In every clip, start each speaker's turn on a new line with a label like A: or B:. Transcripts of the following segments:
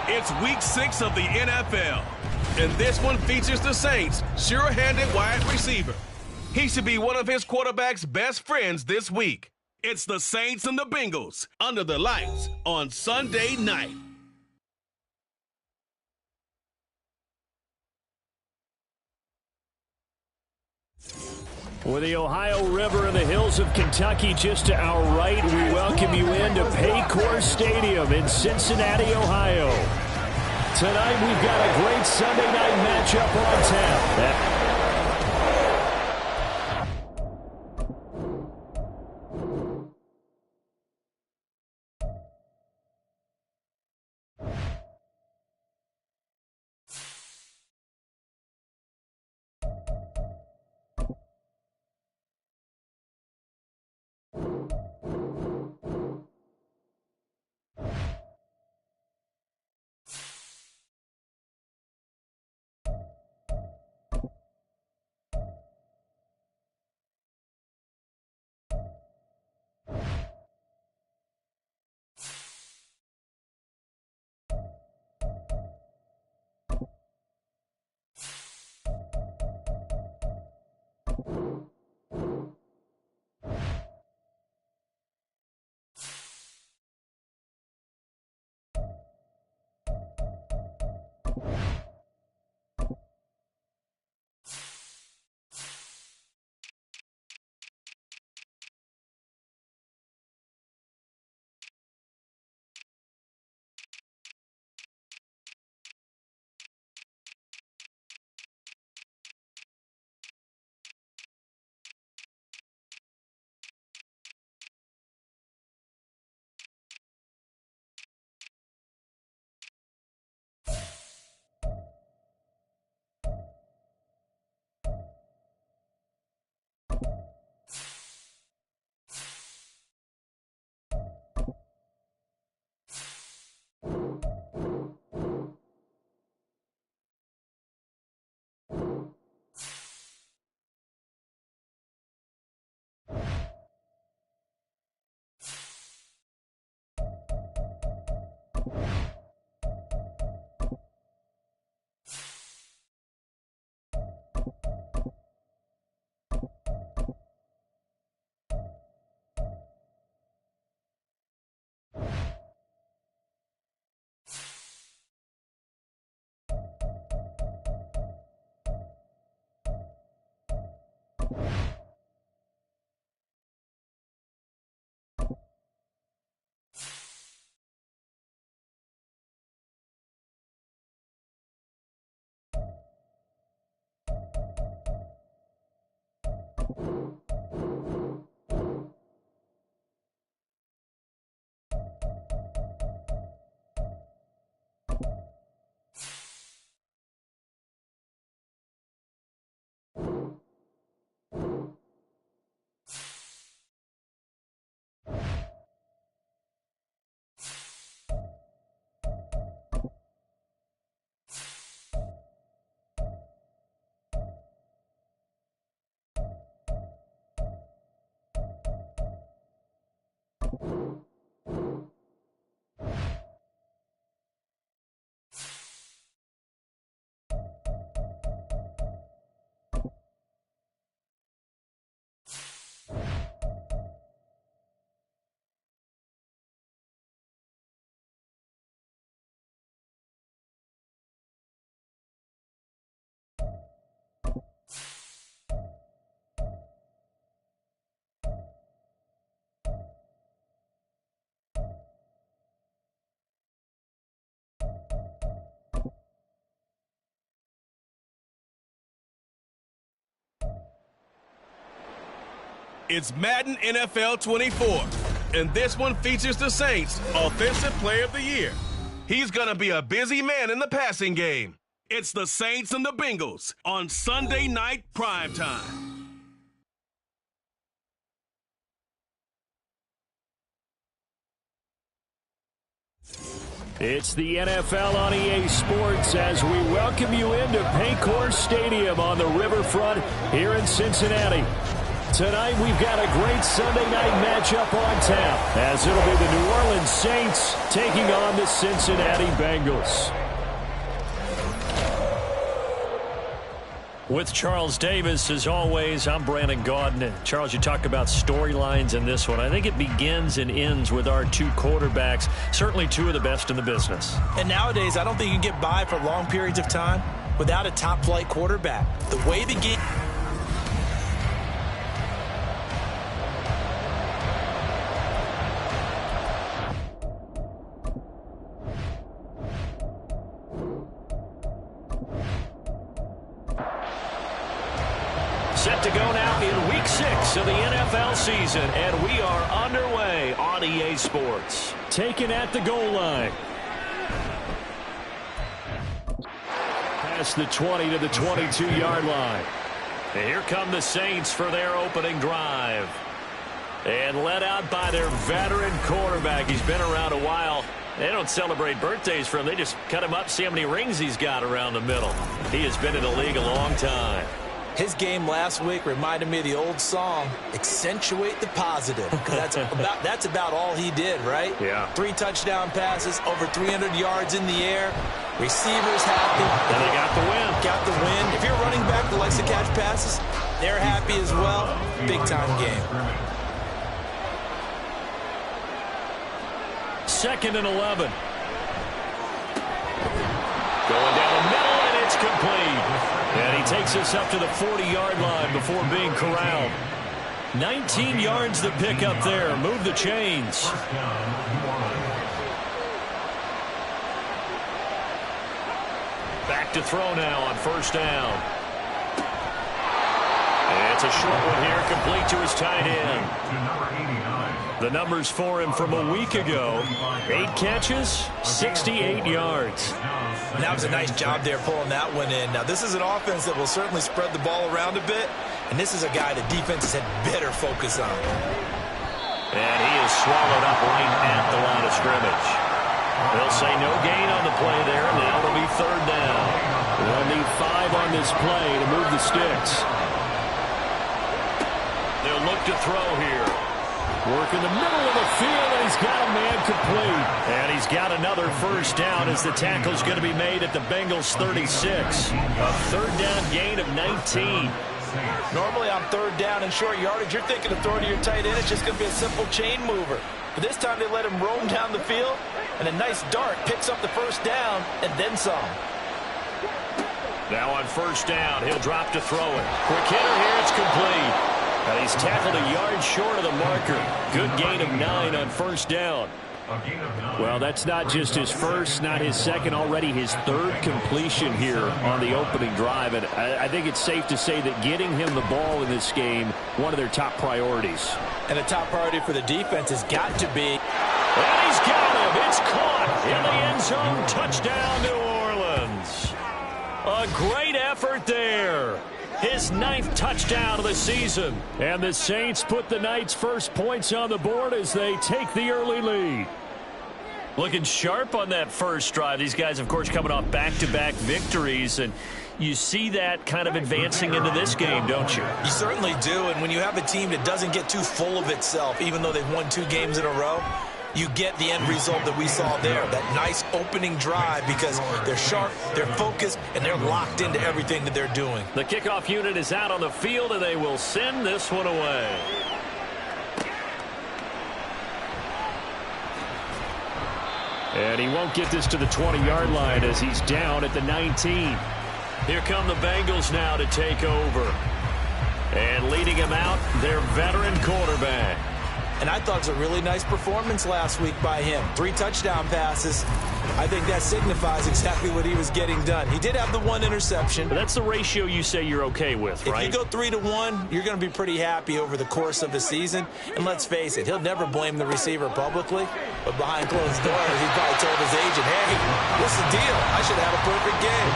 A: It's week 6 of the NFL, and this one features the Saints' sure-handed wide receiver. He should be one of his quarterback's best friends this week. It's the Saints and the Bengals under the lights on Sunday night.
B: With the Ohio River and the hills of Kentucky just to our right, we welcome you into Paycor Stadium in Cincinnati, Ohio. Tonight we've got a great Sunday night matchup on tap.
A: It's Madden NFL 24, and this one features the Saints' Offensive Player of the Year. He's going to be a busy man in the passing game. It's the Saints and the Bengals on Sunday night primetime.
B: It's the NFL on EA Sports as we welcome you into Paycor Stadium on the riverfront here in Cincinnati. Tonight we've got a great Sunday night matchup on tap, as it'll be the New Orleans Saints taking on the Cincinnati Bengals. With Charles Davis, as always, I'm Brandon Gaudin. Charles, you talk about storylines in this one. I think it begins and ends with our two quarterbacks, certainly two of the best in the business.
C: And nowadays, I don't think you can get by for long periods of time without a top-flight quarterback. The way the game...
B: Set to go now in Week 6 of the NFL season, and we are underway on EA Sports. Taken at the goal line. Past the 20 to the 22-yard line. And here come the Saints for their opening drive. And led out by their veteran quarterback. He's been around a while. They don't celebrate birthdays for him. They just cut him up, see how many rings he's got around the middle. He has been in the league a long time.
C: His game last week reminded me of the old song, accentuate the positive. That's about all he did, right?
B: Yeah.
C: 3 touchdown passes, over 300 yards in the air. Receivers happy.
B: And they got the win.
C: Got the win. If you're running back that likes to catch passes, they're happy as well. Big-time game.
B: 2nd and 11. Going down the middle, and it's complete. And he takes us up to the 40-yard line before being corralled. 19 yards to pick up there. Move the chains. Back to throw now on 1st down. And it's a short one here, complete to his tight end. The numbers for him from a week ago. 8 catches, 68 yards.
C: And that was a nice job there pulling that one in. Now, this is an offense that will certainly spread the ball around a bit, and this is a guy the defense has had better focus on.
B: And he is swallowed up right at the line of scrimmage. They'll say no gain on the play there. Now it'll be 3rd down. They'll need 5 on this play to move the sticks. They'll look to throw here. Work in the middle of the field, and he's got a man complete. And he's got another 1st down as the tackle's going to be made at the Bengals' 36. A 3rd down gain of 19.
C: Normally on 3rd down and short yardage, you're thinking of throwing to your tight end. It's just going to be a simple chain mover. But this time they let him roam down the field, and a nice dart picks up the 1st down and then some.
B: Now on 1st down, he'll drop to throw it. Quick hitter here, it's complete. And he's tackled a yard short of the marker. Good gain of 9 on 1st down. Well, that's not just his first, not his second, already his 3rd completion here on the opening drive. And I think it's safe to say that getting him the ball in this game, one of their top priorities.
C: And a top priority for the defense has got to be.
B: And he's got him. It's caught in the end zone. Touchdown, New Orleans. A great effort there. His 9th touchdown of the season. And the Saints put the night's first points on the board as they take the early lead. Looking sharp on that first drive. These guys, of course, coming off back-to-back victories. And you see that kind of advancing into this game, don't you?
C: You certainly do. And when you have a team that doesn't get too full of itself, even though they've won 2 games in a row, you get the end result that we saw there, that nice opening drive, because they're sharp, they're focused, and they're locked into everything that they're doing.
B: The kickoff unit is out on the field, and they will send this one away. And he won't get this to the 20-yard line as he's down at the 19. Here come the Bengals now to take over. And leading him out, their veteran quarterback.
C: And I thought it was a really nice performance last week by him. 3 touchdown passes. I think that signifies exactly what he was getting done. He did have the 1 interception.
B: But that's the ratio you say you're okay with, right?
C: If you go 3-1, you're going to be pretty happy over the course of the season. And let's face it, he'll never blame the receiver publicly. But behind closed doors, he probably told his agent, hey, what's the deal? I should have a perfect game.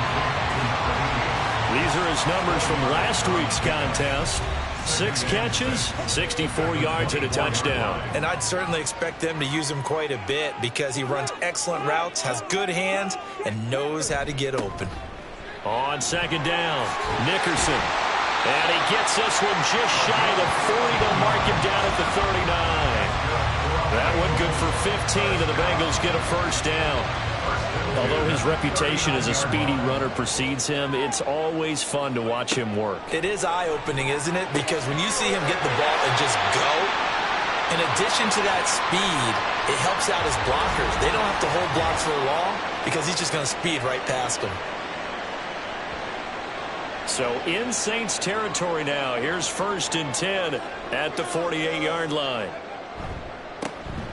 B: These are his numbers from last week's contest. 6 catches, 64 yards, and a touchdown.
C: And I'd certainly expect them to use him quite a bit because he runs excellent routes, has good hands, and knows how to get open.
B: On 2nd down, Nickerson. And he gets this one just shy of the 40. They'll mark him down at the 39. That one good for 15, and the Bengals get a first down. Although his reputation as a speedy runner precedes him, it's always fun to watch him work.
C: It is eye-opening, isn't it? Because when you see him get the ball and just go, in addition to that speed, it helps out his blockers. They don't have to hold blocks for long because he's just going to speed right past them.
B: So in Saints territory now. Here's 1st and 10 at the 48-yard line.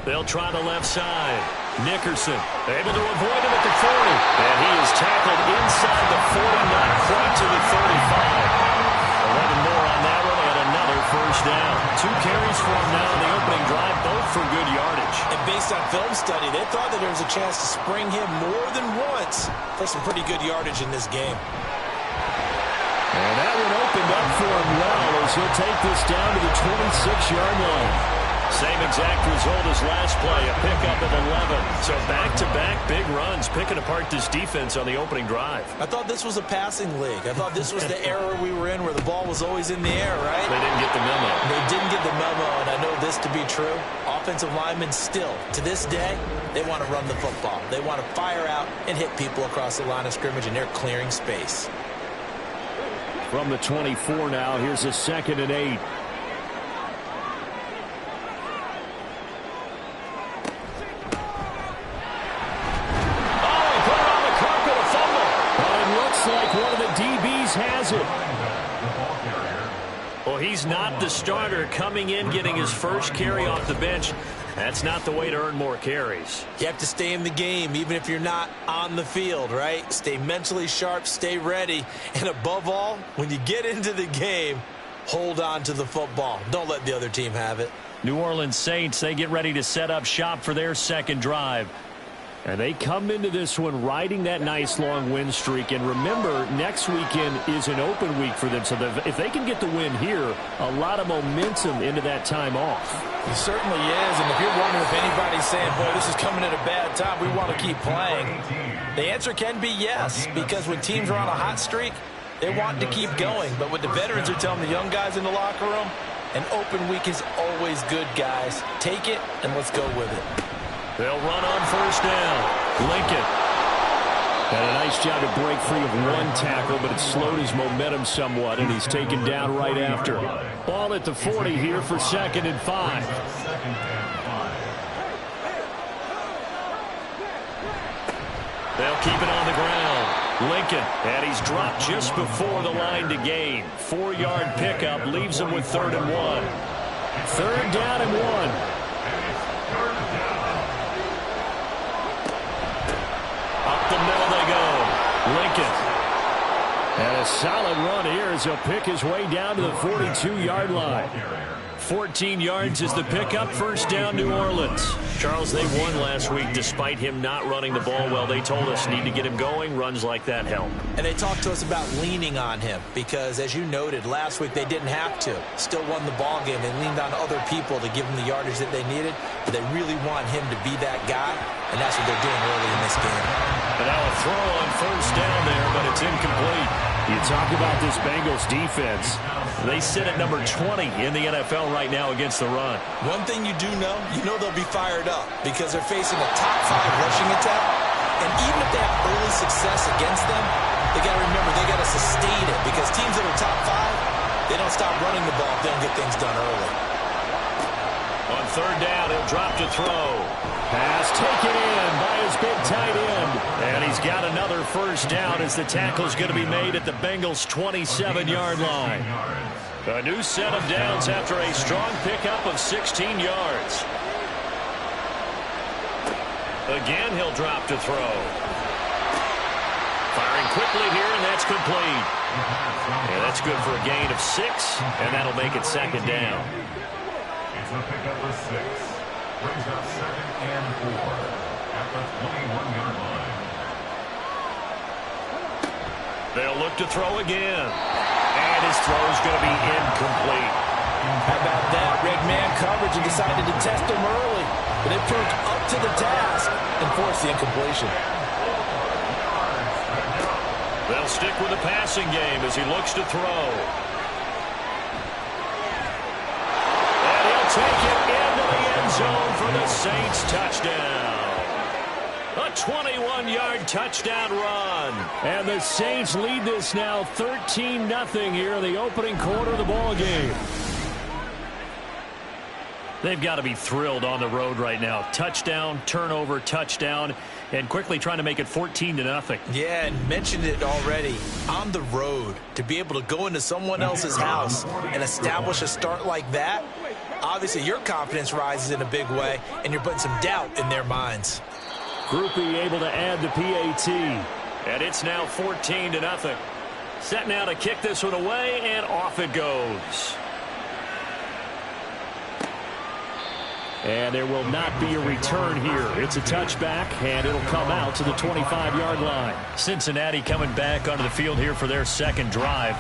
B: They'll try the left side. Nickerson able to avoid him at the 40. And he is tackled inside the 40, not quite to the 35. 11 more on that one, and another first down. 2 carries for him now in the opening drive, both for good yardage.
C: And based on film study, they thought that there was a chance to spring him more than once for some pretty good yardage in this game.
B: And that one opened up for him well as he'll take this down to the 26-yard line. Same exact result as last play, a pickup of 11. So back-to-back big runs, picking apart this defense on the opening drive.
C: I thought this was a passing league. I thought this was the era we were in where the ball was always in the air, right?
B: They didn't get the memo.
C: They didn't get the memo, and I know this to be true. Offensive linemen still, to this day, they want to run the football. They want to fire out and hit people across the line of scrimmage, and they're clearing space.
B: From the 24 now, here's a 2nd and 8. Like one of the DBs has it. Well, he's not the starter coming in, getting his first carry off the bench. That's not the way to earn more carries.
C: You have to stay in the game, even if you're not on the field, right? Stay mentally sharp, stay ready, and above all, when you get into the game, hold on to the football. Don't let the other team have it.
B: New Orleans Saints, they get ready to set up shop for their second drive. And they come into this one riding that nice long win streak. And remember, next weekend is an open week for them. So if they can get the win here, a lot of momentum into that time off.
C: It certainly is. And if you're wondering if anybody's saying, boy, this is coming at a bad time, we want to keep playing, the answer can be yes. Because when teams are on a hot streak, they want to keep going. But what the veterans are telling the young guys in the locker room, an open week is always good, guys. Take it and let's go with it.
B: They'll run on first down. Lincoln had a nice job to break free of one tackle, but it slowed his momentum somewhat, and he's taken down right after. Ball at the 40 here for 2nd and 5. They'll keep it on the ground. Lincoln, and he's dropped just before the line to gain. 4-yard pickup leaves him with 3rd and 1. 3rd down and 1. Up the middle they go. Lincoln. And a solid run here as he'll pick his way down to the 42-yard line. 14 yards is the pickup. First down, New Orleans. Charles, they won last week despite him not running the ball well. They told us need to get him going. Runs like that help.
C: And they talked to us about leaning on him because, as you noted, last week they didn't have to. Still won the ball game. They leaned on other people to give them the yardage that they needed. But they really want him to be that guy, and that's what they're doing early in this game.
B: And now a throw on first down there, but it's incomplete. You talk about this Bengals defense. They sit at number 20 in the NFL right now against the run.
C: One thing you do know, they'll be fired up because they're facing a top 5 rushing attack. And even if they have early success against them, they got to remember they got to sustain it because teams that are top 5, they don't stop running the ball if they don't get things done early.
B: On third down, he'll drop to throw. Pass taken in by his big tight end. And he's got another first down as the tackle's going to be made at the Bengals' 27-yard line. A new set of downs after a strong pickup of 16 yards. Again, he'll drop to throw. Firing quickly here, and that's complete. And that's good for a gain of 6, and that'll make it second down.
D: It's a pickup of 6. Brings up 2nd and 4 at the 21-yard line.
B: They'll look to throw again. And his throw's going to be incomplete.
C: How about that? Red man coverage and decided to test him early. But it proved up to the task and forced the incompletion.
B: They'll stick with the passing game as he looks to throw. zone for the Saints touchdown. A 21-yard touchdown run. And the Saints lead this now 13-0 here in the opening quarter of the ball game. They've got to be thrilled on the road right now. Touchdown, turnover, touchdown, and quickly trying to make it 14-0.
C: Yeah, and mentioned it already. On the road, to be able to go into someone else's house and establish a start like that, obviously your confidence rises in a big way, and you're putting some doubt in their minds.
B: Groupie able to add the PAT. And it's now 14-0. Set now to kick this one away, and off it goes. And there will not be a return here. It's a touchback, and it'll come out to the 25-yard line. Cincinnati coming back onto the field here for their second drive.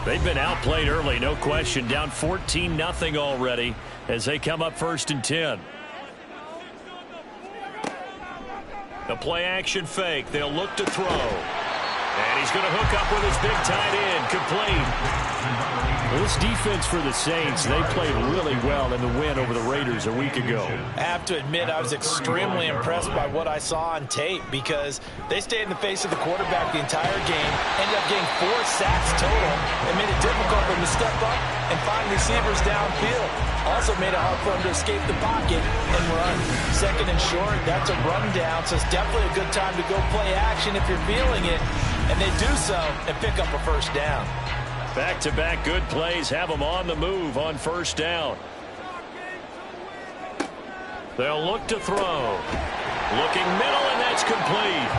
B: They've been outplayed early, no question. Down 14-0 already as they come up 1st and 10. The play-action fake. They'll look to throw. And he's going to hook up with his big tight end. Complete. Well, this defense for the Saints, they played really well in the win over the Raiders a week ago.
C: I have to admit, I was extremely impressed by what I saw on tape because they stayed in the face of the quarterback the entire game, ended up getting 4 sacks total, and made it difficult for them to step up and find receivers downfield. Also made it hard for them to escape the pocket and run. Second and short, that's a rundown, so it's definitely a good time to go play action if you're feeling it, and they do so and pick up a first down.
B: Back-to-back good plays have them on the move on first down. They'll look to throw. Looking middle, and that's complete.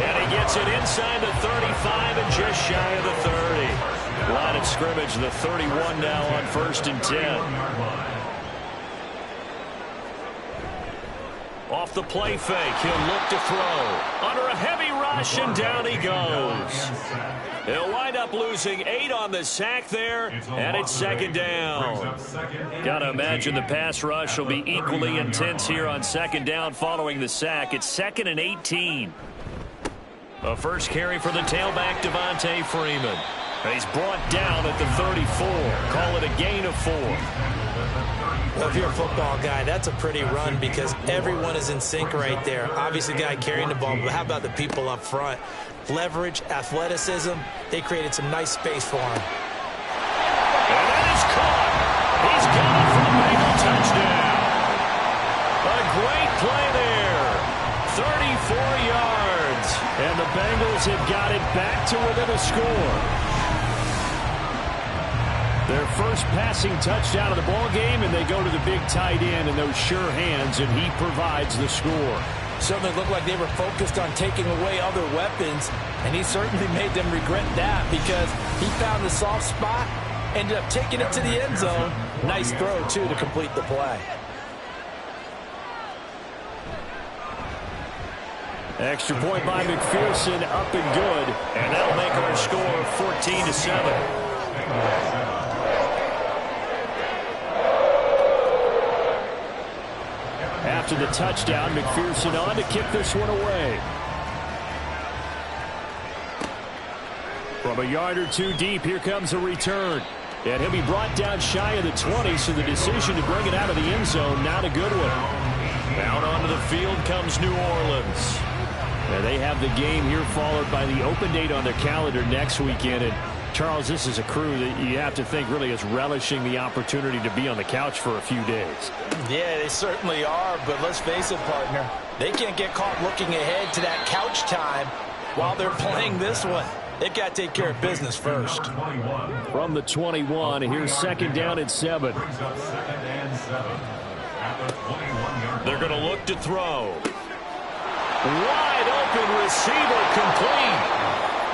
B: And he gets it inside the 35 and just shy of the 30. Line of scrimmage, the 31 now on 1st and 10. Off the play fake, he'll look to throw. Under a heavy rush, and down he goes. He'll wind up losing 8 on the sack there, and it's 2nd down. Got to imagine the pass rush will be equally intense here on 2nd down following the sack. It's 2nd and 18. A first carry for the tailback, Devontae Freeman. He's brought down at the 34. Call it a gain of 4.
C: Well, if you're a football guy, that's a pretty run because everyone is in sync right there. Obviously, the guy carrying the ball, but how about the people up front? Leverage, athleticism, they created some nice space for him.
B: And that is caught. He's got it for the Bengal touchdown. A great play there. 34 yards. And the Bengals have got it back to within a score. Their first passing touchdown of the ball game, and they go to the big tight end and those sure hands, and he provides the score.
C: Certainly looked like they were focused on taking away other weapons, and he certainly made them regret that because he found the soft spot, ended up taking it to the end zone. Nice throw, too, to complete the play.
B: Extra point by McPherson, up and good, and that'll make our score 14-7. After the touchdown, McPherson on to kick this one away. From a yard or two deep, here comes a return. And he'll be brought down shy of the 20, so the decision to bring it out of the end zone, not a good one. Out onto the field comes New Orleans. And they have the game here followed by the open date on their calendar next weekend. And Charles, this is a crew that you have to think really is relishing the opportunity to be on the couch for a few days.
C: Yeah, they certainly are, but let's face it, partner. They can't get caught looking ahead to that couch time while they're playing this one. They've got to take care of business first.
B: From the 21, here's 2nd down and 7. They're going to look to throw. Wide open receiver complete.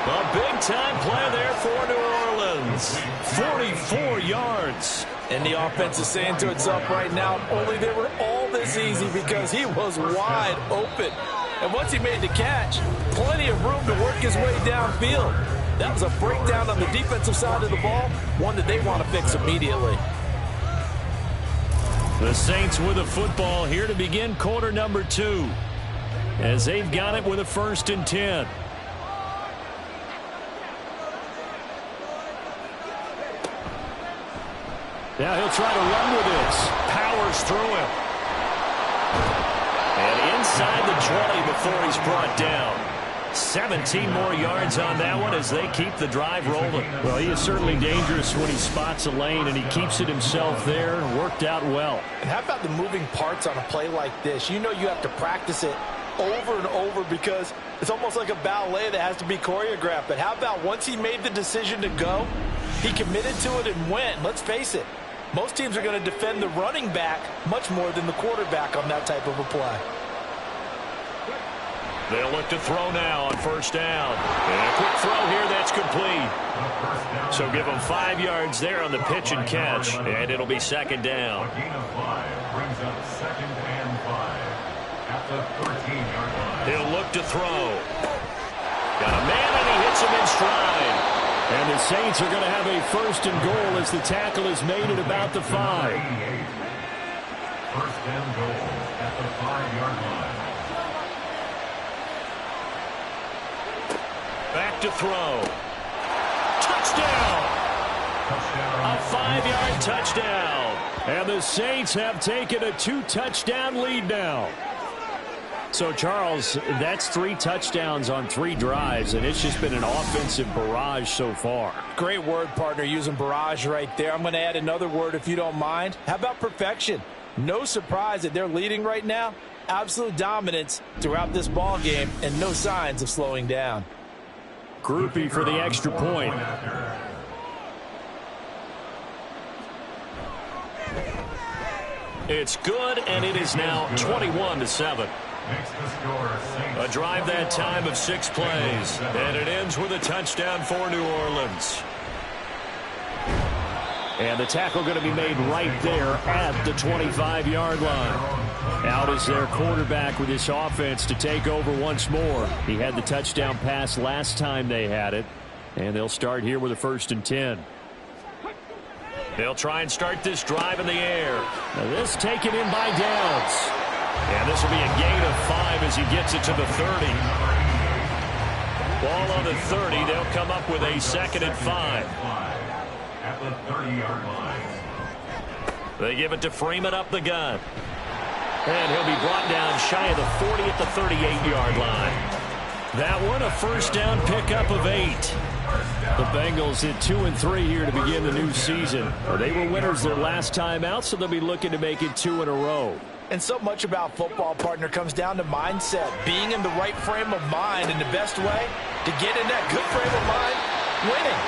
B: A big-time play there for New Orleans. 44 yards.
C: And the offense is saying to itself right now, only they were all this easy because he was wide open. And once he made the catch, plenty of room to work his way downfield. That was a breakdown on the defensive side of the ball, one that they want to fix immediately.
B: The Saints with a football here to begin quarter number 2. As they've got it with a 1st and 10. Now he'll try to run with this. Powers through him. inside the 20 before he's brought down. 17 more yards on that one as they keep the drive rolling. Well, he is certainly dangerous when he spots a lane, and he keeps it himself there. Worked out well.
C: And how about the moving parts on a play like this? You know you have to practice it over and over because it's almost like a ballet that has to be choreographed. But how about once he made the decision to go, he committed to it and went. Let's face it, most teams are going to defend the running back much more than the quarterback on that type of a play.
B: They'll look to throw now on first down. And a quick throw here that's complete. So give them 5 yards there on the pitch and catch, and it'll be second down.
D: A gain of 5 brings up 2nd and 5 at the 13-yard line.
B: He'll look to throw. Got a man, and he hits him in stride. And the Saints are going to have a first and goal as the tackle is made at about the 5.
D: First and goal at the 5-yard line.
B: Back to throw. Touchdown! A 5-yard touchdown. And the Saints have taken a 2-touchdown lead now. So, Charles, that's 3 touchdowns on 3 drives, and it's just been an offensive barrage so far.
C: Great word, partner, using barrage right there. I'm going to add another word if you don't mind. How about perfection? No surprise that they're leading right now. Absolute dominance throughout this ball game and no signs of slowing down.
B: Groupie for the extra point. It's good, and it is now 21-7. A drive that time of 6 plays, and it ends with a touchdown for New Orleans. And the tackle going to be made right there at the 25-yard line. Out is their quarterback with this offense to take over once more. He had the touchdown pass last time they had it, and they'll start here with a 1st and 10. They'll try and start this drive in the air. Now this taken in by Downs. And this will be a gain of 5 as he gets it to the 30. Ball on the 30. They'll come up with a 2nd and 5.
D: At the 30-yard line.
B: They give it to Freeman up the gun. And he'll be brought down shy of the 40 at the 38-yard line. That one a first down pickup of 8. The Bengals hit 2 and 3 here to begin the new season. They were winners their last time out, so they'll be looking to make it 2 in a row.
C: And so much about football, partner, comes down to mindset. Being in the right frame of mind, and the best way to get in that good frame of mind, winning.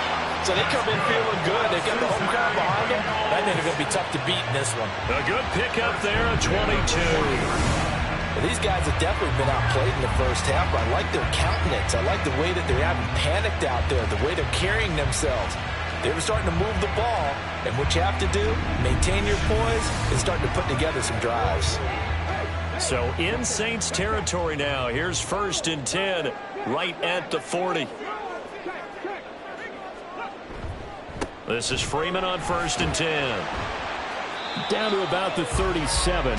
C: So they come in feeling good. They've got the home crowd behind them. I think they're going to be tough to beat in this one.
B: A good pickup there, a 22.
C: Well, these guys have definitely been outplayed in the first half, but I like their countenance. I like the way that they haven't panicked out there, the way they're carrying themselves. They were starting to move the ball, and what you have to do, maintain your poise, and start to put together some drives.
B: So in Saints territory now. Here's 1st and 10 right at the 40. This is Freeman on 1st and 10. Down to about the 37.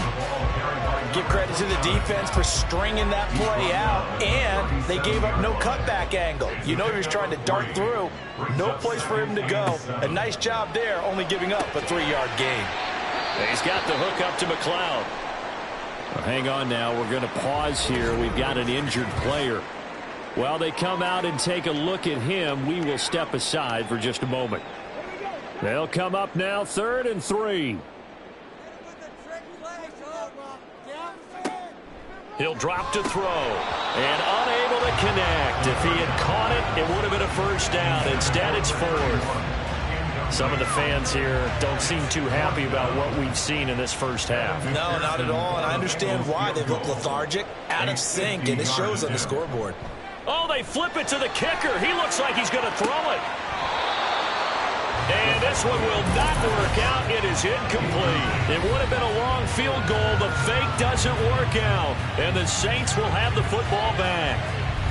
C: Give credit to the defense for stringing that play out, and they gave up no cutback angle. You know he was trying to dart through. No place for him to go. A nice job there, only giving up a 3-yard gain.
B: He's got the hook up to McLeod. Well, hang on now. We're going to pause here. We've got an injured player. While they come out and take a look at him, we will step aside for just a moment. They'll come up now, 3rd and 3. He'll drop to throw, and unable to connect. If he had caught it, it would have been a first down. Instead, it's 4th. Some of the fans here don't seem too happy about what we've seen in this first half.
C: No, not at all, and I understand why. They look lethargic, out of sync, and it shows on the scoreboard.
B: Oh, they flip it to the kicker. He looks like he's going to throw it. And this one will not work out. It is incomplete. It would have been a long field goal. The fake doesn't work out. And the Saints will have the football back.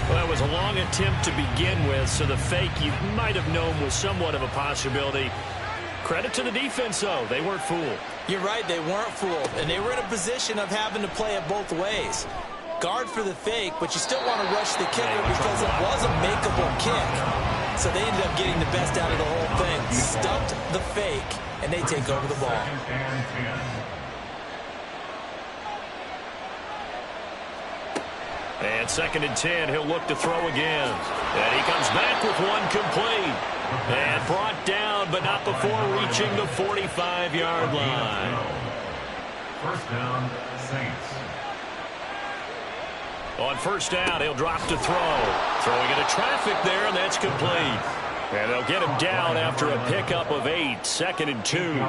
B: Well, that was a long attempt to begin with, so the fake you might have known was somewhat of a possibility. Credit to the defense, though. They weren't fooled.
C: You're right. They weren't fooled. And they were in a position of having to play it both ways. Guard for the fake, but you still want to rush the kicker because it was a makeable kick. So they ended up getting the best out of the whole thing. Stumped the fake, and they take over the ball.
B: And 2nd and 10, he'll look to throw again. And he comes back with one complete. And brought down, but not before reaching the 45-yard line.
D: First down, Saints.
B: On first down, he'll drop to throw. Throwing into traffic there, and that's complete. And they'll get him down after a pickup of 8. 2nd and 2.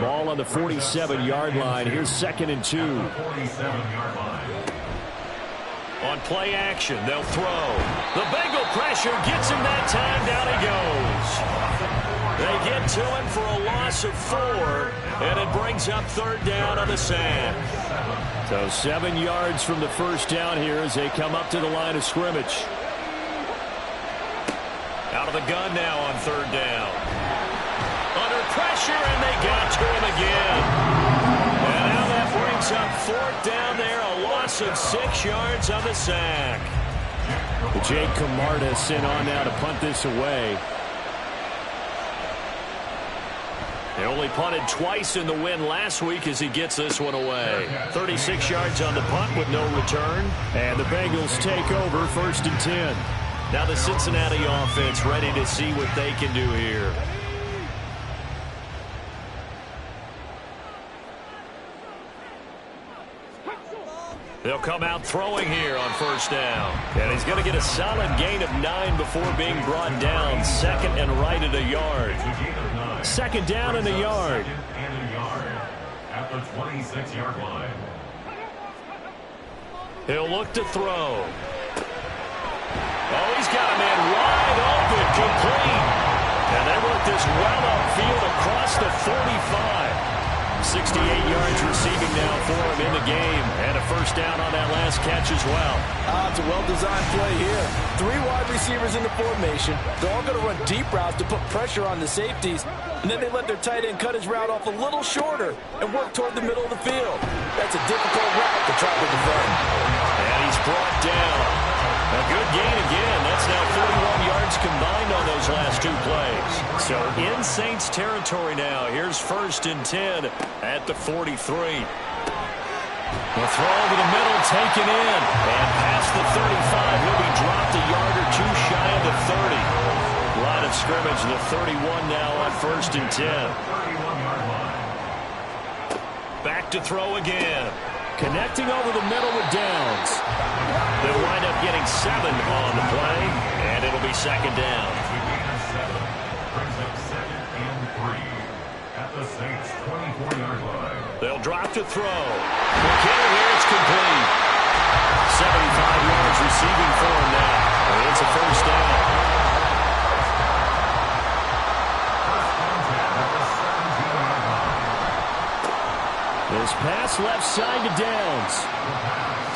B: Ball on the 47-yard line. Here's 2nd and 2.
D: 47-yard line.
B: On play action, they'll throw. The Bengal pressure gets him that time. Down he goes. They get to him for a loss of 4, and it brings up 3rd down on the sack. So 7 yards from the first down here as they come up to the line of scrimmage. Out of the gun now on 3rd down. Under pressure, and they got to him again. And now that brings up 4th down there, a loss of 6 yards on the sack. Jake Camarda sent on now to punt this away. They only punted twice in the win last week as he gets this one away. 36 yards on the punt with no return. And the Bengals take over 1st and 10. Now the Cincinnati offense ready to see what they can do here. They'll come out throwing here on first down. And he's going to get a solid gain of 9 before being brought down. 2nd and right at a yard. 2nd down and a yard.
D: At the 26-yard line.
B: He'll look to throw. Oh, he's got a man wide open, complete. And they work this well upfield across the 45. 68 yards receiving now for him in the game. And a first down on that last catch as well.
E: It's a well-designed play here. 3 wide receivers in the formation. They're all going to run deep routes to put pressure on the safeties. And then they let their tight end cut his route off a little shorter and work toward the middle of the field. That's a difficult route to try to defend.
B: And he's brought down. A good gain again. That's now 41 yards combined on those last 2 plays. So in Saints territory now. Here's 1st and 10 at the 43. The throw over the middle taken in. And past the 35. He'll be dropped a yard or 2 shy of the 30. Line of scrimmage, the 31 now on 1st and 10. Back to throw again. Connecting over the middle with Downs. They'll wind up getting 7 on the play, and it'll be 2nd down.
D: Brings up 2nd and 3 at the Saints 24-yard line.
B: They'll drop to throw. McKinnon here, it's complete. 75 yards receiving for him now. And it's a first down. This pass left side to Downs.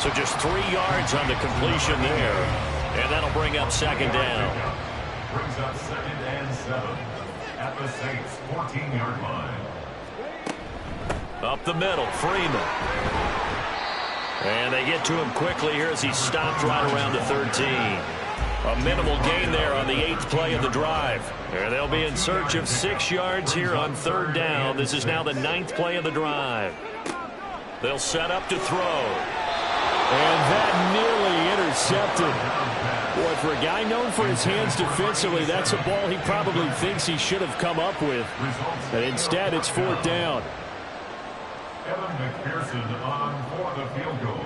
B: So just 3 yards on the completion there. And that'll bring up 2nd down.
D: Brings up 2nd and 7 at the Saints 14-yard line.
B: Up the middle, Freeman. And they get to him quickly here as he stopped right around the 13. A minimal gain there on the 8th play of the drive. And they'll be in search of 6 yards here on 3rd down. This is now the 9th play of the drive. They'll set up to throw. And that nearly intercepted. Boy, for a guy known for his hands defensively, that's a ball he probably thinks he should have come up with. But instead, it's 4th down.
D: Evan McPherson on for the field goal.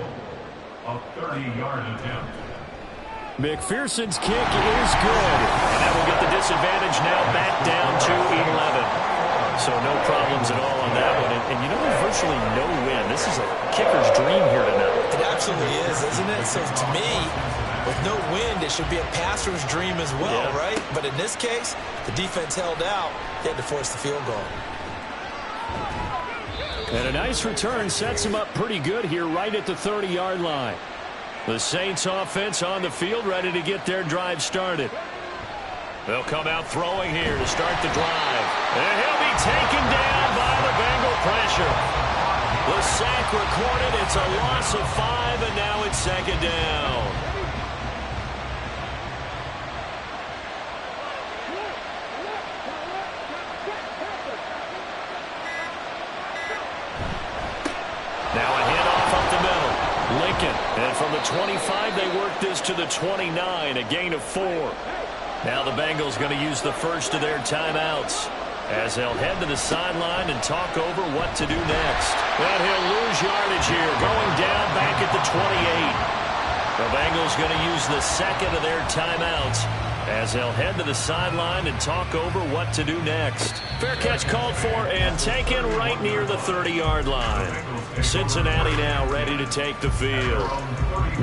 D: A 30-yard attempt.
B: McPherson's kick is good. And that will get the disadvantage now back down to 11. So no problems at all on that one. And you know, there's virtually no win. This is a kicker's dream here tonight.
C: It absolutely is, isn't it? So to me, with no wind, it should be a passer's dream as well,
B: yeah.
C: Right? But in this case, the defense held out. They had to force the field goal.
B: And a nice return sets him up pretty good here right at the 30-yard line. The Saints offense on the field ready to get their drive started. They'll come out throwing here to start the drive. And he'll be taken down by the Bengal pressure. The sack recorded. It's a loss of 5, and now it's 2nd down. Now a handoff up the middle. Lincoln, and from the 25, they work this to the 29, a gain of 4. Now the Bengals going to use the first of their timeouts as they'll head to the sideline and talk over what to do next. And he'll lose yardage here, going down back at the 28. The Bengals going to use the second of their timeouts as they'll head to the sideline and talk over what to do next. Fair catch called for and taken right near the 30-yard line. Cincinnati now ready to take the field.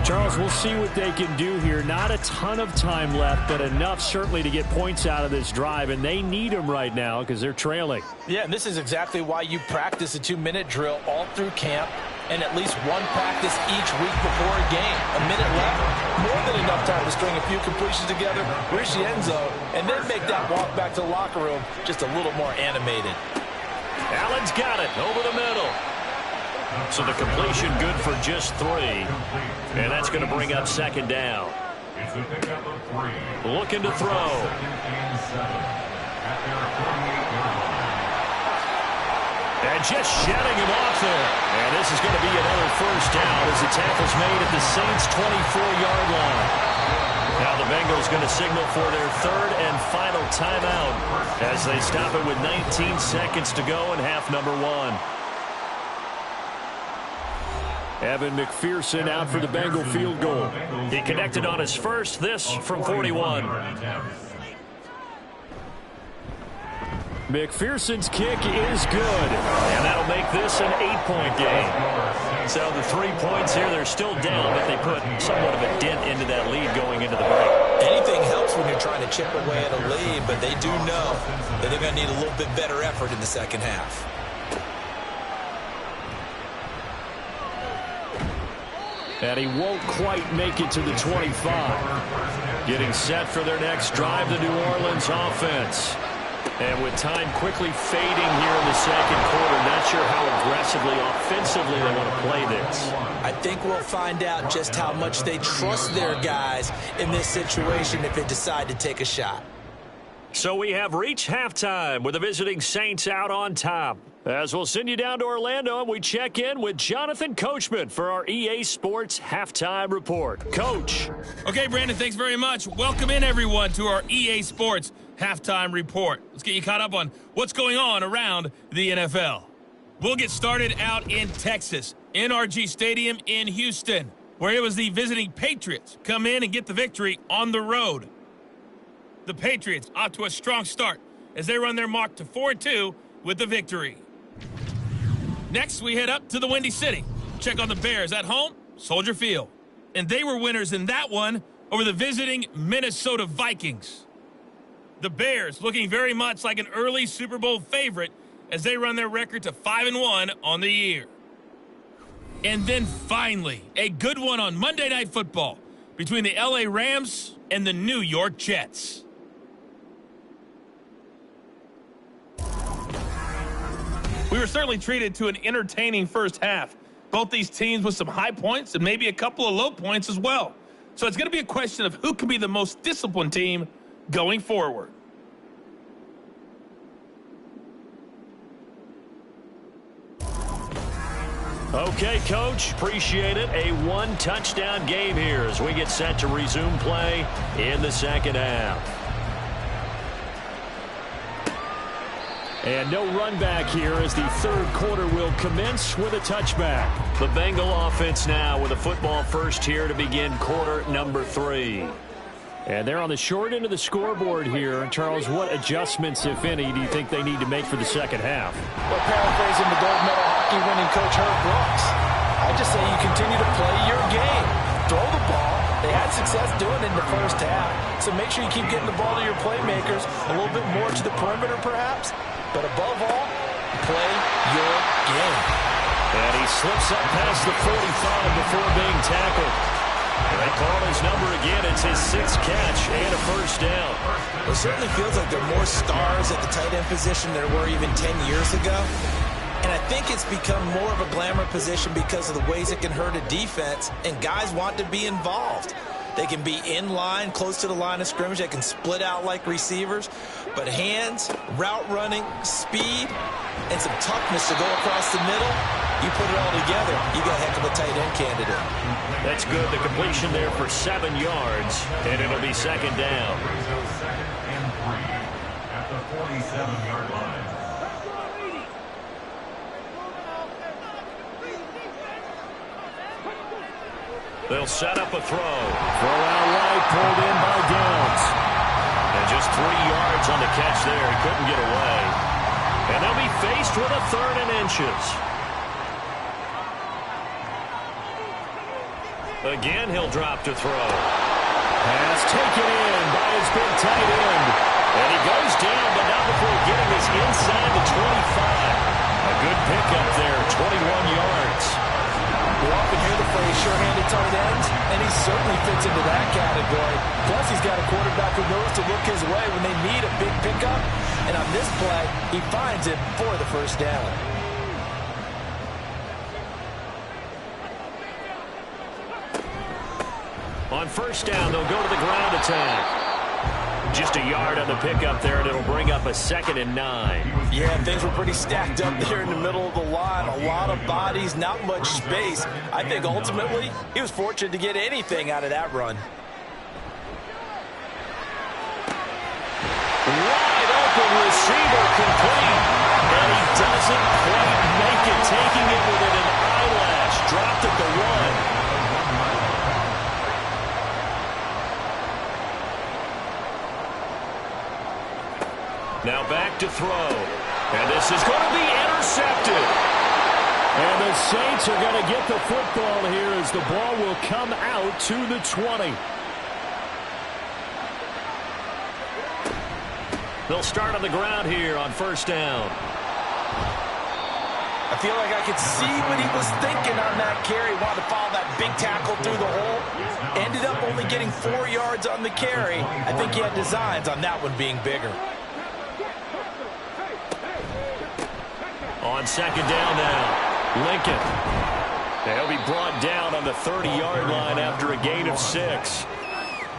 B: Charles, we'll see what they can do here. Not a ton of time left, but enough certainly to get points out of this drive, and they need them right now because they're trailing.
E: Yeah, and this is exactly why you practice a 2-minute drill all through camp and at least one practice each week before a game. A minute left, more than enough time to string a few completions together, reach the end zone, and then make that walk back to the locker room just a little more animated.
B: Allen's got it over the middle. So the completion good for just 3. And that's going to bring up second down. Looking to throw. And just shedding him off there. And this is going to be another first down as the tackle's made at the Saints' 24-yard line. Now the Bengals going to signal for their third and final timeout as they stop it with 19 seconds to go in half number 1. Evan McPherson out for the Bengal field goal. He connected on his first, this from 41. McPherson's kick is good, and that'll make this an 8-point game. So the 3 points here, they're still down, but they put somewhat of a dent into that lead going into the break.
C: Anything helps when you're trying to chip away at a lead, but they do know that they're going to need a little bit better effort in the second half.
B: And he won't quite make it to the 25. Getting set for their next drive, the New Orleans offense. And with time quickly fading here in the second quarter, not sure how aggressively, offensively they want to play this.
C: I think we'll find out just how much they trust their guys in this situation if they decide to take a shot.
B: So we have reached halftime with the visiting Saints out on top. As we'll send you down to Orlando and we check in with Jonathan Coachman for our EA Sports Halftime Report. Coach.
F: Okay, Brandon, thanks very much. Welcome in, everyone, to our EA Sports Halftime Report. Let's get you caught up on what's going on around the NFL. We'll get started out in Texas, NRG Stadium in Houston, where it was the visiting Patriots come in and get the victory on the road. The Patriots off to a strong start as they run their mark to 4-2 with the victory. Next, we head up to the Windy City. Check on the Bears at home, Soldier Field. And they were winners in that one over the visiting Minnesota Vikings. The Bears looking very much like an early Super Bowl favorite as they run their record to 5-1 on the year. And then finally, a good one on Monday Night Football between the LA Rams and the New York Jets. We were certainly treated to an entertaining first half. Both these teams with some high points and maybe a couple of low points as well. So it's going to be a question of who can be the most disciplined team going forward.
B: Okay, Coach, appreciate it. A one-touchdown game here as we get set to resume play in the second half. And no run back here as the third quarter will commence with a touchback. The Bengal offense now with a football first here to begin quarter number 3. And they're on the short end of the scoreboard here. Charles, what adjustments, if any, do you think they need to make for the second half?
E: Well, paraphrasing the gold medal hockey winning coach Herb Brooks, I just say you continue to play your game. Throw the ball. They had success doing it in the first half. So make sure you keep getting the ball to your playmakers, a little bit more to the perimeter perhaps. But above all, play your game.
B: And he slips up past the 45 before being tackled. They call his number again. It's his 6th catch and a first down.
C: It certainly feels like there are more stars at the tight end position than there were even 10 years ago. And I think it's become more of a glamour position because of the ways it can hurt a defense, and guys want to be involved. They can be in line, close to the line of scrimmage. They can split out like receivers. But hands, route running, speed, and some toughness to go across the middle, You put it all together, you got a heck of a tight end candidate.
B: That's good. The completion there for 7 yards, and it'll be second down.
D: Brings up second and 3 at the 47-yard line.
B: They'll set up a throw. Throw out right, pulled in by Downs. And just 3 yards on the catch there. He couldn't get away. And they'll be faced with a 3rd and inches. Again, he'll drop to throw. Pass taken in by his big tight end. And he goes down, but not before getting this inside the 25. A good pickup there, 21 yards.
E: We often hear the phrase sure-handed tight ends, and he certainly fits into that category. Plus, he's got a quarterback who knows to look his way when they need a big pickup. And on this play, he finds it for the first down.
B: On first down, they'll go to the ground attack. Just a yard on the pickup there, and it'll bring up a 2nd and 9.
E: Yeah, things were pretty stacked up there in the middle of the line. A lot of bodies, not much space. I think ultimately he was fortunate to get anything out of that run.
B: Wide open receiver complete. And he doesn't quite make it, taking it within an eyelash. Dropped at the 1. Now back to throw. And this is going to be intercepted. And the Saints are going to get the football here as the ball will come out to the 20. They'll start on the ground here on first down.
E: I feel like I could see what he was thinking on that carry. Wanted to follow that big tackle through the hole. Ended up only getting 4 yards on the carry. I think he had designs on that one being bigger.
B: On second down now, Lincoln. They'll be brought down on the 30-yard line after a gain of 6.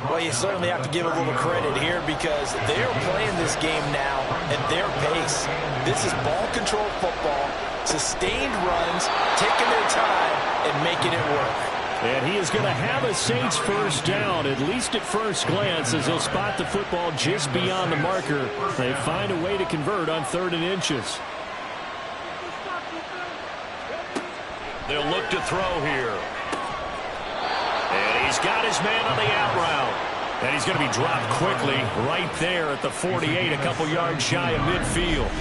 E: Well, you certainly have to give a little credit here because they're playing this game now at their pace. This is ball control football, sustained runs, taking their time, and making it work.
B: And he is going to have a Saints first down, at least at first glance, as he'll spot the football just beyond the marker. They find a way to convert on 3rd and inches. They'll look to throw here. And he's got his man on the out route. And he's going to be dropped quickly right there at the 48, a couple yards shy of midfield.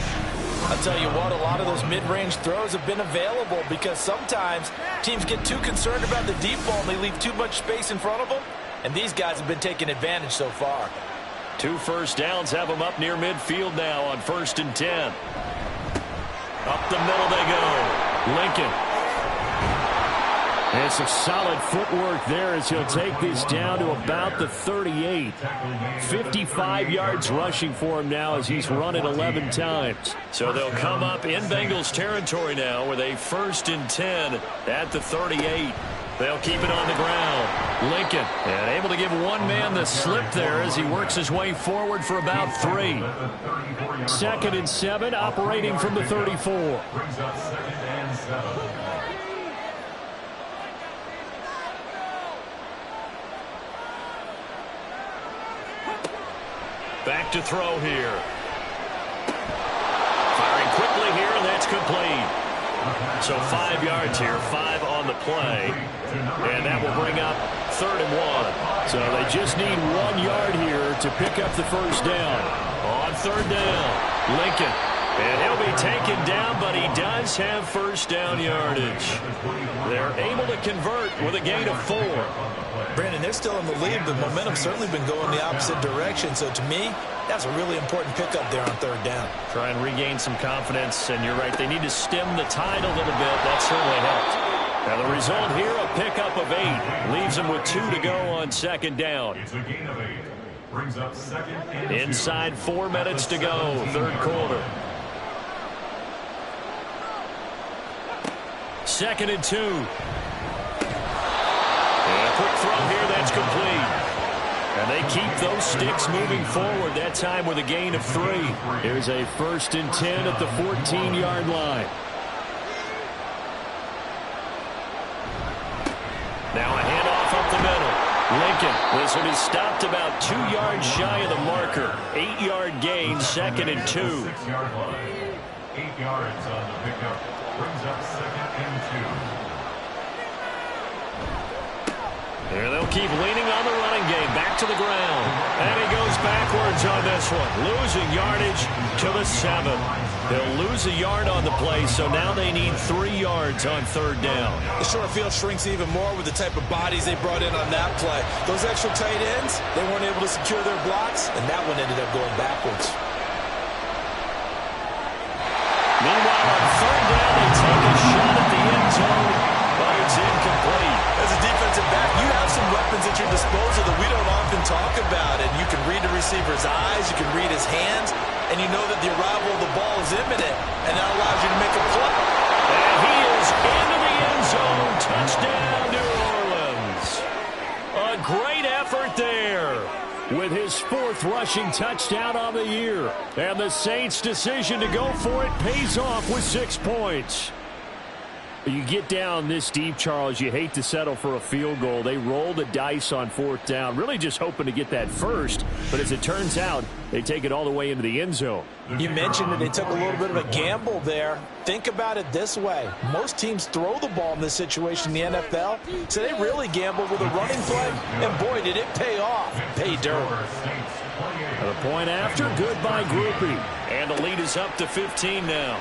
E: I'll tell you what, a lot of those mid-range throws have been available because sometimes teams get too concerned about the deep ball and they leave too much space in front of them. And these guys have been taking advantage so far.
B: 2 first downs have them up near midfield now on 1st and 10. Up the middle they go. Lincoln. And some solid footwork there as he'll take this down to about the 38. 55 yards rushing for him now as he's run it 11 times. So they'll come up in Bengals territory now with a 1st and 10 at the 38. They'll keep it on the ground. Lincoln, and able to give one man the slip there as he works his way forward for about 3. 2nd and 7, operating from the 34.
D: Brings up 2nd and 7.
B: Back to throw here. Firing quickly here, and that's complete. So 5 yards here, 5 on the play. And that will bring up 3rd and 1. So they just need 1 yard here to pick up the first down. On 3rd down, Lincoln. And he'll be taken down, but he does have first down yardage. They're able to convert with a gain of 4.
C: Brandon, they're still in the lead, but momentum's certainly been going the opposite direction. So to me, that's a really important pickup there on 3rd down.
B: Try and regain some confidence, and you're right, they need to stem the tide a little bit. That certainly helped. Now the result here, a pickup of 8. Leaves them with 2 to go on 2nd down.
D: It's a gain of 8. Brings up 2nd and 2.
B: Inside 4 minutes to go, 3rd quarter. 2nd and 2. And a quick throw here, that's complete. And they keep those sticks moving forward, that time with a gain of 3. Here's a 1st and 10 at the 14-yard line. Lincoln, this one is stopped about 2 yards shy of the marker. 8-yard gain, 2nd and 2.
D: 6-yard line. 8 yards on the pickup. Brings up 2nd and 2.
B: Here they'll keep leaning on the running game. Back to the ground. And he goes backwards on this one. Losing yardage to the 7. They'll lose a yard on the play, so now they need 3 yards on 3rd down.
C: The short field shrinks even more with the type of bodies they brought in on that play. Those extra tight ends, they weren't able to secure their blocks, and that one ended up going backwards.
B: Meanwhile, on 3rd down, they take a shot at the end zone, but it's incomplete.
C: As a defensive back, you have some weapons at your disposal that we don't often talk about, and you can read the receiver's eyes, you can read his hands, and you know that the arrival of the ball is imminent, and that allows you to make a play.
B: And he is into the end zone. Touchdown, New Orleans. A great effort there with his 4th rushing touchdown on the year. And the Saints' decision to go for it pays off with 6 points. You get down this deep, Charles, you hate to settle for a field goal. They roll the dice on 4th down, really just hoping to get that first. But as it turns out, they take it all the way into the end zone.
C: You mentioned that they took a little bit of a gamble there. Think about it this way. Most teams throw the ball in this situation in the NFL, so they really gamble with a running play. And boy, did it pay off. Pay dirt.
B: A point after, goodbye groupie. And the lead is up to 15 now.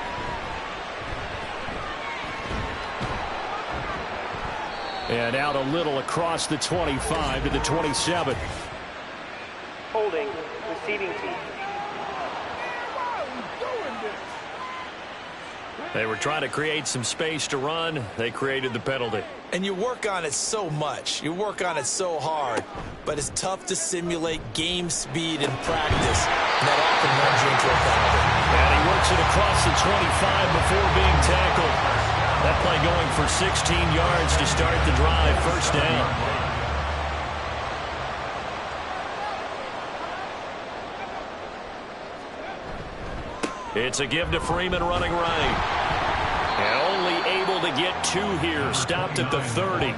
B: And out a little across the 25 to the 27.
G: Holding, receiving team.
B: They were trying to create some space to run. They created the penalty.
C: And you work on it so much. You work on it so hard. But it's tough to simulate game speed in practice. And that often runs you into a penalty.
B: And he works it across the 25 before being tackled. That play going for 16 yards to start the drive. 1st down. It's a give to Freeman running right. And only able to get 2 here. Stopped at the 30.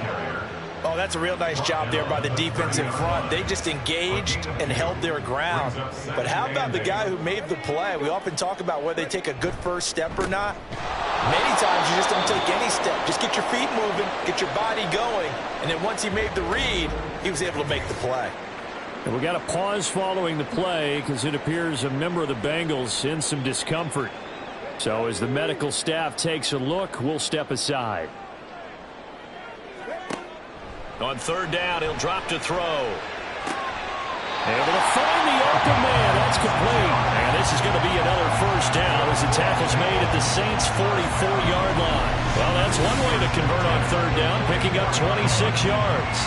C: Oh, that's a real nice job there by the defense in front. They just engaged and held their ground. But how about the guy who made the play? We often talk about whether they take a good first step or not. Many times you just don't take any step. Just get your feet moving, get your body going, and then once he made the read, he was able to make the play.
B: And we got a pause following the play because it appears a member of the Bengals in some discomfort. So as the medical staff takes a look, we'll step aside. On 3rd down, he'll drop to throw. Able to find the open man. That's complete. And this is going to be another 1st down as the tackle's made at the Saints' 44-yard line. Well, that's one way to convert on 3rd down, picking up 26 yards.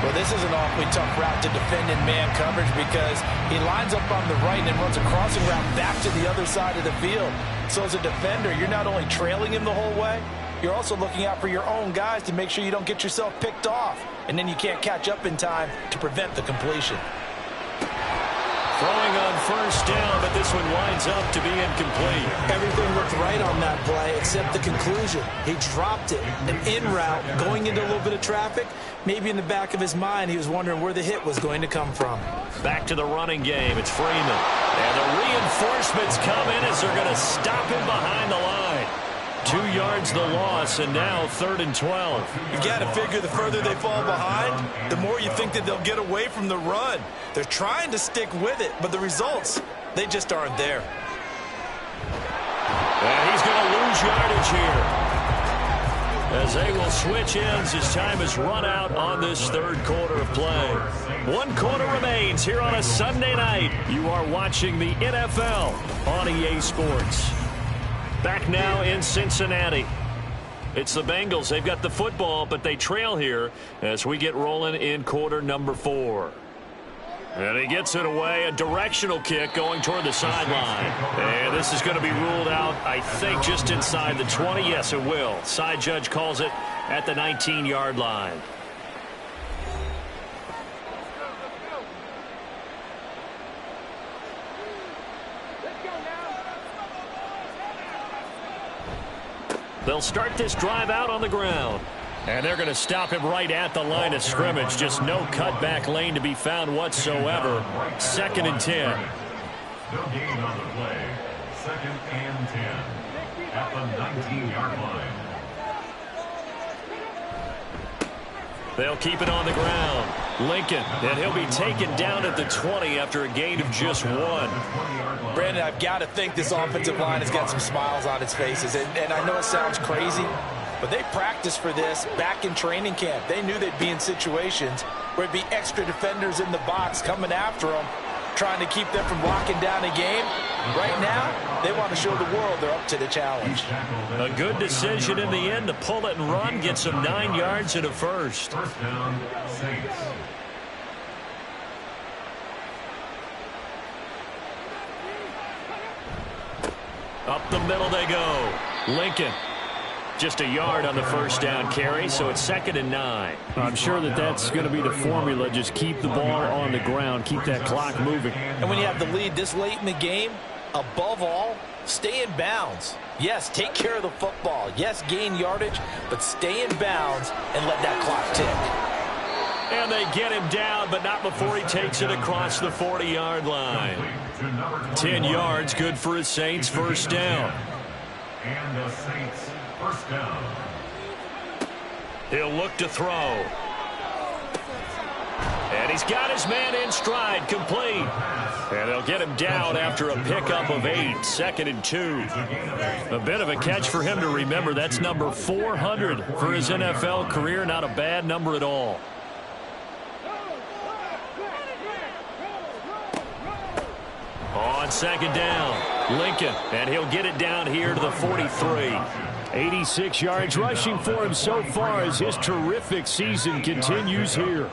C: Well, this is an awfully tough route to defend in man coverage because he lines up on the right and then runs a crossing route back to the other side of the field. So as a defender, you're not only trailing him the whole way, you're also looking out for your own guys to make sure you don't get yourself picked off. And then you can't catch up in time to prevent the completion.
B: Throwing on 1st down, but this one winds up to be incomplete.
C: Everything looked right on that play except the conclusion. He dropped it, an in route, going into a little bit of traffic. Maybe in the back of his mind, he was wondering where the hit was going to come from.
B: Back to the running game. It's Freeman. And the reinforcements come in as they're going to stop him behind the line. 2 yards the loss, and now 3rd and 12.
C: You've got to figure the further they fall behind, the more you think that they'll get away from the run. They're trying to stick with it, but the results, they just aren't there.
B: And he's going to lose yardage here as they will switch ends as time is run out on this 3rd quarter of play. 1 quarter remains here on a Sunday night. You are watching the NFL on EA Sports. Back now in Cincinnati. It's the Bengals. They've got the football, but they trail here as we get rolling in quarter number 4. And he gets it away. A directional kick going toward the sideline. And this is going to be ruled out, I think, just inside the 20. Yes, it will. Side judge calls it at the 19-yard line. They'll start this drive out on the ground. And they're going to stop him right at the line of scrimmage. Just no cutback lane to be found whatsoever. 2nd and 10.
D: No gain on the play. 2nd and 10 at the 19-yard line.
B: They'll keep it on the ground. Lincoln, and he'll be taken down at the 20 after a gain of just 1.
C: Brandon, I've got to think this offensive line has got some smiles on its faces. And I know it sounds crazy, but they practiced for this back in training camp. They knew they'd be in situations where it'd be extra defenders in the box coming after them, trying to keep them from locking down a game. Right now, they want to show the world they're up to the challenge.
B: A good decision in the end to pull it and run, get some 9 yards and a first.
D: First down, Saints.
B: Up the middle they go. Lincoln. Just a yard on the first down carry, so it's 2nd and 9.
F: I'm sure that's going to be the formula. Just keep the ball on the ground, keep that clock moving.
C: And when you have the lead this late in the game, above all, stay in bounds. Yes, take care of the football. Yes, gain yardage, but stay in bounds and let that clock tick.
B: And they get him down, but not before he takes it across the 40-yard line. 10 yards, good for his Saints, first down.
D: And the Saints, first down.
B: He'll look to throw. And he's got his man in stride, complete. And they'll get him down after a pickup of 8, 2nd and 2. A bit of a catch for him to remember. That's number 400 for his NFL career. Not a bad number at all. On 2nd down, Lincoln, and he'll get it down here to the 43.
F: 86 yards rushing for him so far as his terrific season continues here.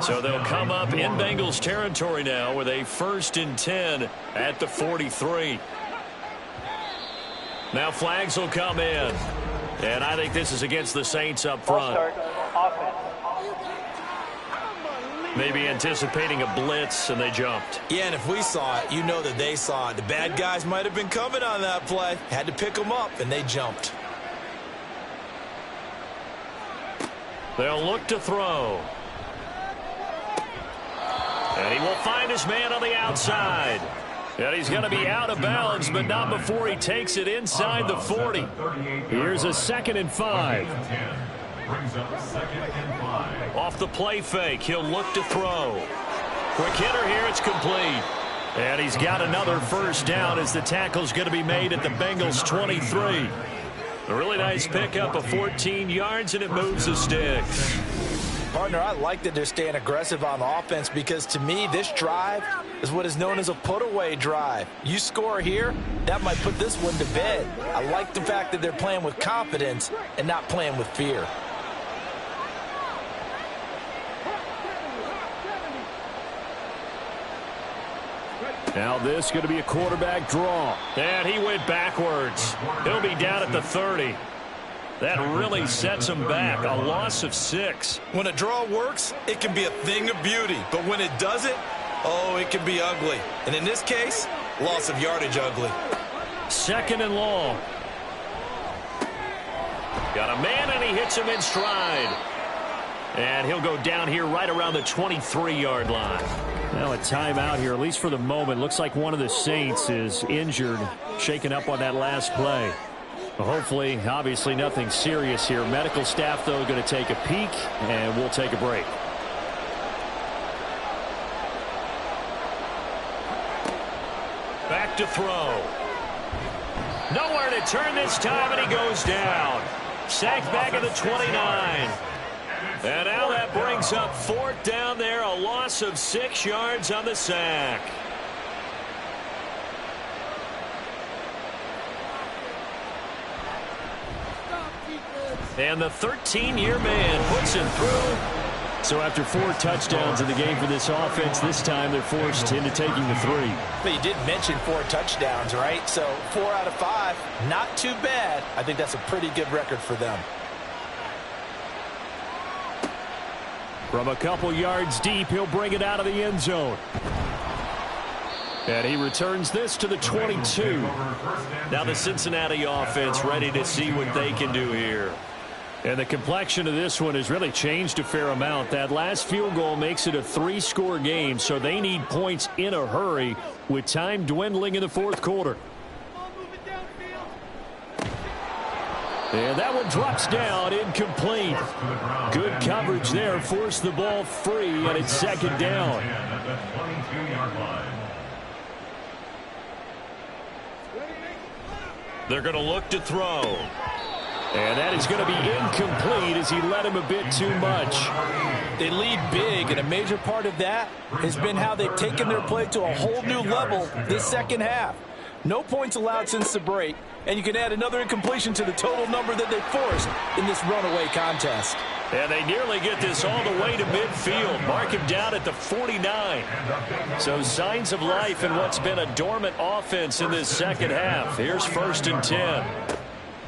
B: So they'll come up in Bengals territory now with a 1st and 10 at the 43. Now flags will come in. And I think this is against the Saints up front. Maybe anticipating a blitz, and they jumped.
C: Yeah, and if we saw it, you know that they saw it. The bad guys might have been coming on that play. Had to pick them up, and they jumped.
B: They'll look to throw. And he will find his man on the outside. And he's going to be out of bounds, but not before he takes it inside the 40.
F: Here's a 2nd and 5.
D: Brings up 2nd and 5.
B: Off the play fake, he'll look to throw. Quick hitter here, it's complete. And he's got another first down as the tackle's going to be made at the Bengals 23. A really nice pickup of 14 yards, and it moves the sticks.
C: Partner, I like that they're staying aggressive on offense because, to me, this drive is what is known as a put-away drive. You score here, that might put this one to bed. I like the fact that they're playing with confidence and not playing with fear.
F: Now this is going to be a quarterback draw.
B: And he went backwards. He'll be down at the 30. That really sets him back. A loss of 6.
C: When a draw works, it can be a thing of beauty. But when it doesn't, oh, it can be ugly. And in this case, loss of yardage ugly.
B: 2nd and long. Got a man, and he hits him in stride. And he'll go down here right around the 23-yard line.
F: Now a timeout here, at least for the moment. Looks like one of the Saints is injured, shaken up on that last play. Hopefully, obviously nothing serious here. Medical staff, though, going to take a peek, and we'll take a break.
B: Back to throw. Nowhere to turn this time, and he goes down. Sacked back at the 29. And now that brings up 4th down there, a loss of 6 yards on the sack. And the 13-year man puts it through.
F: So after 4 touchdowns in the game for this offense, this time they're forced into taking the 3.
C: But you did mention 4 touchdowns, right? So 4 out of 5, not too bad. I think that's a pretty good record for them.
F: From a couple yards deep, he'll bring it out of the end zone. And he returns this to the 22.
B: Now the Cincinnati offense ready to see what they can do here. And the complexion of this one has really changed a fair amount. That last field goal makes it a 3-score game, so they need points in a hurry with time dwindling in the fourth quarter. And that one drops down, incomplete. Good coverage there, forced the ball free, and it's second down. They're going to look to throw. And that is going to be incomplete as he led him a bit too much.
E: They lead big, and a major part of that has been how they've taken their play to a whole new level this second half. No points allowed since the break, and you can add another incompletion to the total number that they forced in this runaway contest.
B: And they nearly get this all the way to midfield. Mark him down at the 49. So signs of life in what's been a dormant offense in this second half. Here's 1st and 10.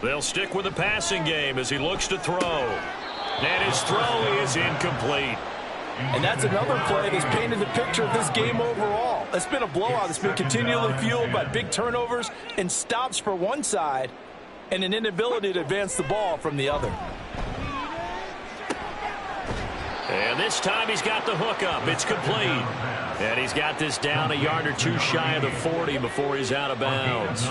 B: They'll stick with the passing game as he looks to throw. And his throw is incomplete.
E: And that's another play that's painted the picture of this game overall. It's been a blowout that's been continually fueled by big turnovers and stops for one side and an inability to advance the ball from the other.
B: And this time he's got the hook up. It's complete. And he's got this down a yard or two shy of the 40 before he's out of bounds.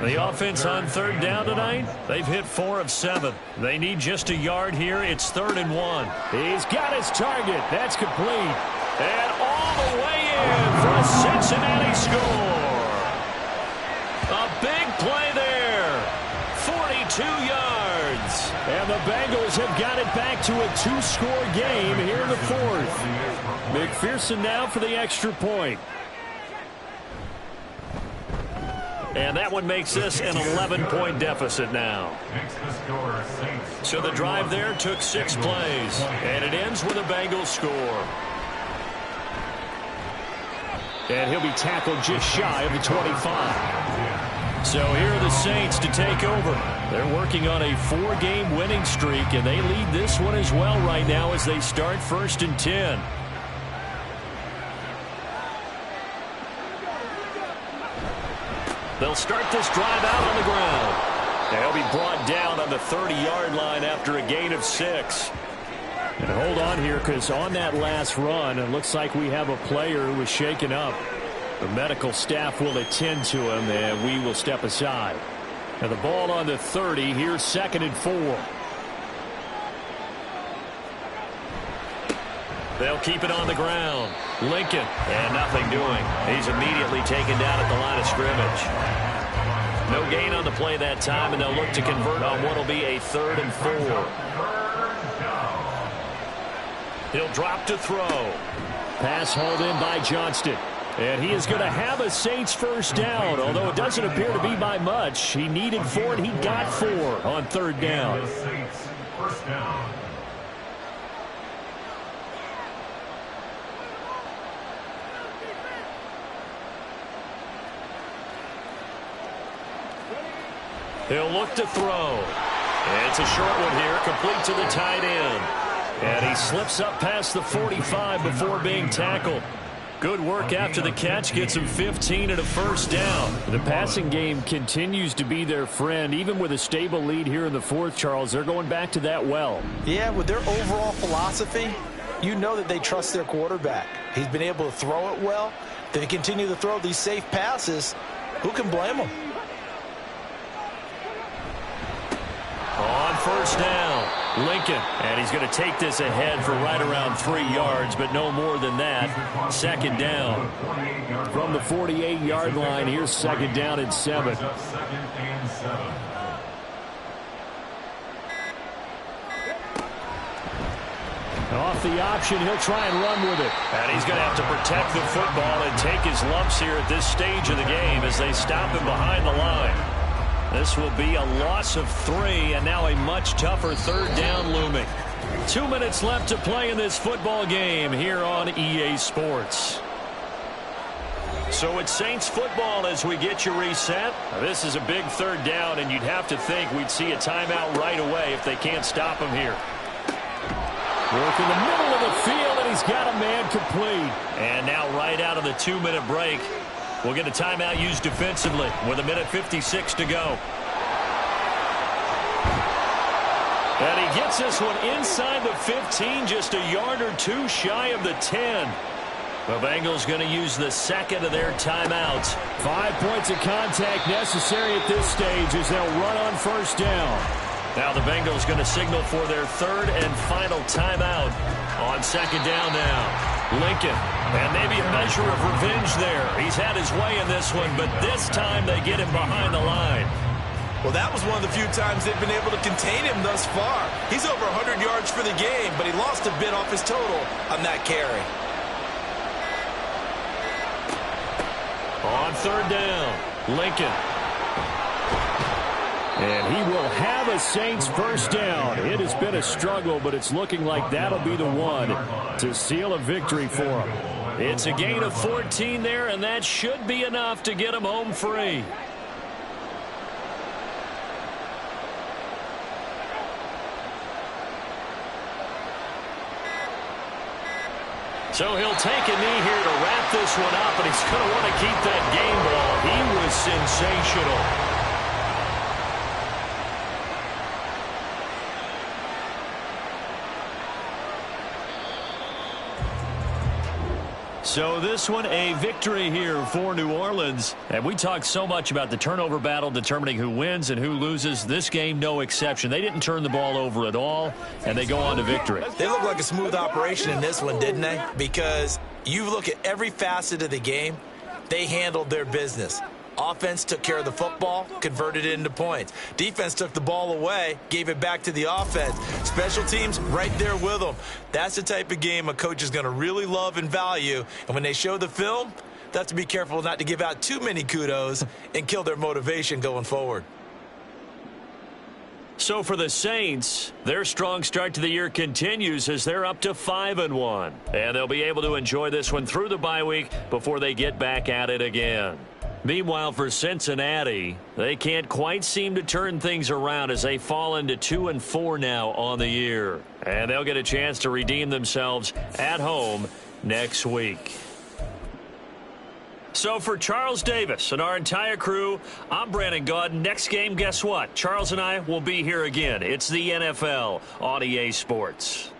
B: The offense on 3rd down tonight, they've hit 4 of 7. They need just a yard here. It's 3rd and 1. He's got his target. That's complete. And all the way in for a Cincinnati score. A big play there. 42 yards. And the Bengals have got it back to a 2-score game here in the 4th. McPherson now for the extra point. And that one makes this an 11-point deficit now. So the drive there took 6 plays. And it ends with a Bengals score. And he'll be tackled just shy of the 25. So here are the Saints to take over. They're working on a 4-game winning streak, and they lead this one as well right now as they start 1st and 10. They'll start this drive out on the ground. They'll be brought down on the 30-yard line after a gain of 6. And hold on here, because on that last run, it looks like we have a player who was shaken up. The medical staff will attend to him, and we will step aside. And the ball on the 30. Here's 2nd and 4. They'll keep it on the ground. Lincoln, and nothing doing. He's immediately taken down at the line of scrimmage. No gain on the play that time, and they'll look to convert on what will be a 3rd and 4. He'll drop to throw. Pass hauled in by Johnston. And he is going to have a Saints first down, although it doesn't appear to be by much. He needed 4, and he got 4 on 3rd down. He'll look to throw. It's a short one here, complete to the tight end. And he slips up past the 45 before being tackled. Good work after the catch, gets him 15 and a first down. The passing game continues to be their friend. Even with a stable lead here in the 4th, Charles, they're going back to that well.
E: Yeah, with their overall philosophy, you know that they trust their quarterback. He's been able to throw it well. They continue to throw these safe passes. Who can blame them?
B: On 1st down, Lincoln, and he's going to take this ahead for right around 3 yards, but no more than that. 2nd down. From the 48-yard line, here's 2nd down and 7. Off the option, he'll try and run with it. And he's going to have to protect the football and take his lumps here at this stage of the game as they stop him behind the line. This will be a loss of 3, and now a much tougher 3rd down looming. 2 minutes left to play in this football game here on EA Sports. So it's Saints football as we get you reset. This is a big 3rd down, and you'd have to think we'd see a timeout right away if they can't stop him here. Work in the middle of the field, and he's got a man complete. And now right out of the 2-minute break, we'll get a timeout used defensively with 1:56 to go. And he gets this one inside the 15, just a yard or two shy of the 10. The Bengals going to use the second of their timeouts.
H: 5 points of contact necessary at this stage as they'll run on first down.
B: Now the Bengals going to signal for their third and final timeout on second down now. Lincoln, and maybe a measure of revenge there. He's had his way in this one, but this time they get him behind the line.
C: Well, that was one of the few times they've been able to contain him thus far. He's over 100 yards for the game, but he lost a bit off his total on that carry.
B: On third down, Lincoln.
H: And he will have a Saints first down. It has been a struggle, but it's looking like that'll be the one to seal a victory for him.
B: It's a gain of 14 there, and that should be enough to get him home free. So he'll take a knee here to wrap this one up, and he's going to want to keep that game ball. He was sensational. So this one a victory here for New Orleans. And we talked so much about the turnover battle determining who wins and who loses. This game, no exception. They didn't turn the ball over at all, and they go on to victory.
C: They look like a smooth operation in this one, didn't they? Because you look at every facet of the game, they handled their business. Offense took care of the football, converted it into points. Defense took the ball away, gave it back to the offense. Special teams right there with them. That's the type of game a coach is going to really love and value. And when they show the film, they have to be careful not to give out too many kudos and kill their motivation going forward.
B: So for the Saints, their strong start to the year continues as they're up to 5-1. And they'll be able to enjoy this one through the bye week before they get back at it again. Meanwhile, for Cincinnati, they can't quite seem to turn things around as they fall into 2-4 now on the year. And they'll get a chance to redeem themselves at home next week. So for Charles Davis and our entire crew, I'm Brandon Gaudin. Next game, guess what? Charles and I will be here again. It's the NFL on EA Sports.